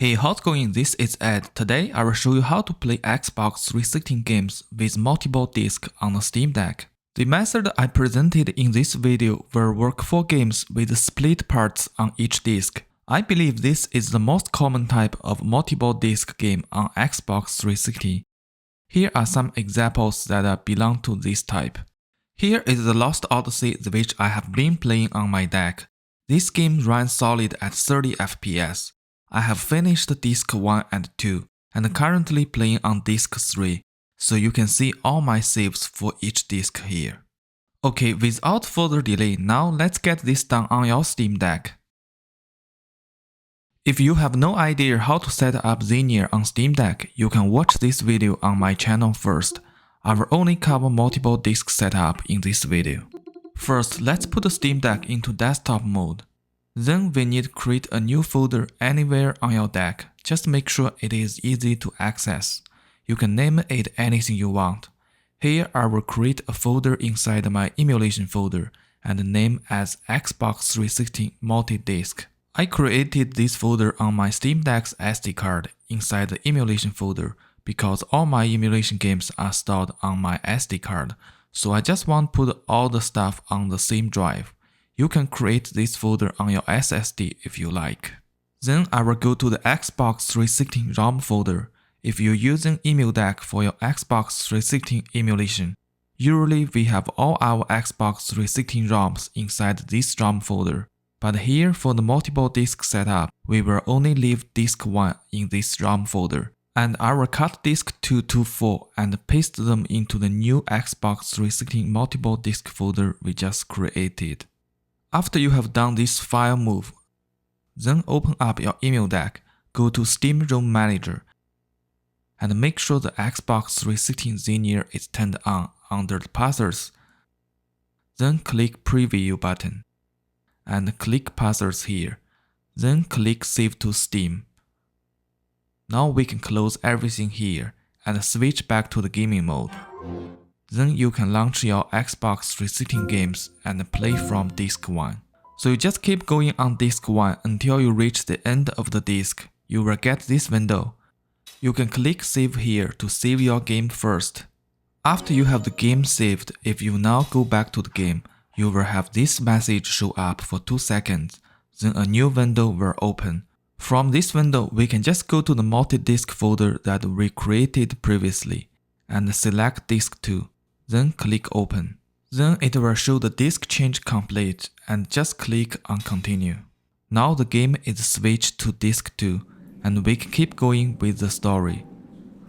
Hey, how's it going? This is Ed. Today I will show you how to play Xbox 360 games with multiple discs on the Steam Deck. The method I presented in this video will work for games with split parts on each disc. I believe this is the most common type of multiple disc game on Xbox 360. Here are some examples that belong to this type. Here is the Lost Odyssey which I have been playing on my deck. This game runs solid at 30 FPS. I have finished disc 1 and 2 and currently playing on disc 3, so you can see all my saves for each disc here. Okay, without further delay, now let's get this done on your Steam Deck. If you have no idea how to set up Xenia on Steam Deck, you can watch this video on my channel first. I will only cover multiple disc setup in this video. First, let's put the Steam Deck into desktop mode. Then we need to create a new folder anywhere on your deck. Just make sure it is easy to access. You can name it anything you want. Here I will create a folder inside my emulation folder and name as Xbox 360 Multi-Disc. I created this folder on my Steam Deck's SD card inside the emulation folder because all my emulation games are stored on my SD card, so I just want to put all the stuff on the same drive. You can create this folder on your SSD if you like. Then I will go to the Xbox 360 ROM folder. If you're using EmuDeck for your Xbox 360 emulation, usually we have all our Xbox 360 ROMs inside this ROM folder. But here for the multiple disc setup, we will only leave disk 1 in this ROM folder. And I will cut disk 2 to 4 and paste them into the new Xbox 360 multiple disc folder we just created. After you have done this file move, then open up your EmuDeck, go to Steam ROM Manager, and make sure the Xbox 360 Xenia is turned on under the paths. Then click Preview button, and click Paths here. Then click Save to Steam. Now we can close everything here and switch back to the gaming mode. Then you can launch your Xbox 360 games and play from disk 1. So you just keep going on disk 1 until you reach the end of the disk. You will get this window. You can click Save here to save your game first. After you have the game saved, if you now go back to the game, you will have this message show up for 2 seconds. Then a new window will open. From this window, we can just go to the multi-disc folder that we created previously and select disk 2. Then click Open. Then it will show the disk change complete and just click on Continue. Now the game is switched to disk 2 and we can keep going with the story.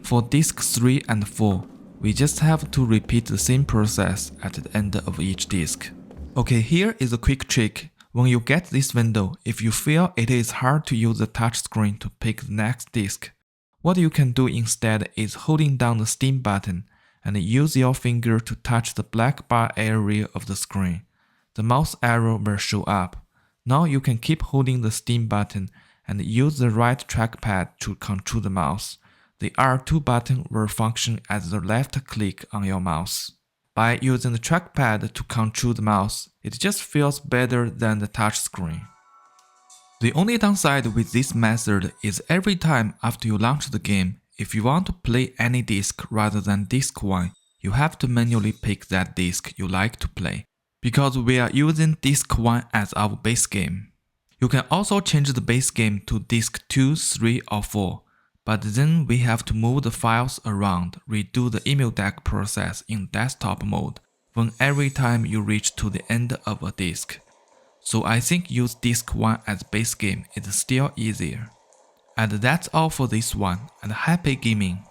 For disk 3 and 4, we just have to repeat the same process at the end of each disk. Okay, here is a quick trick. When you get this window, if you feel it is hard to use the touchscreen to pick the next disk, what you can do instead is holding down the Steam button and use your finger to touch the black bar area of the screen. The mouse arrow will show up. Now you can keep holding the Steam button and use the right trackpad to control the mouse. The R2 button will function as the left click on your mouse. By using the trackpad to control the mouse, it just feels better than the touchscreen. The only downside with this method is every time after you launch the game, if you want to play any disc rather than disk 1, you have to manually pick that disc you like to play, because we are using disk 1 as our base game. You can also change the base game to disk 2, 3 or 4, but then we have to move the files around, redo the EmuDeck process in desktop mode when every time you reach to the end of a disc. So I think use disk 1 as base game is still easier. And that's all for this one, and happy gaming!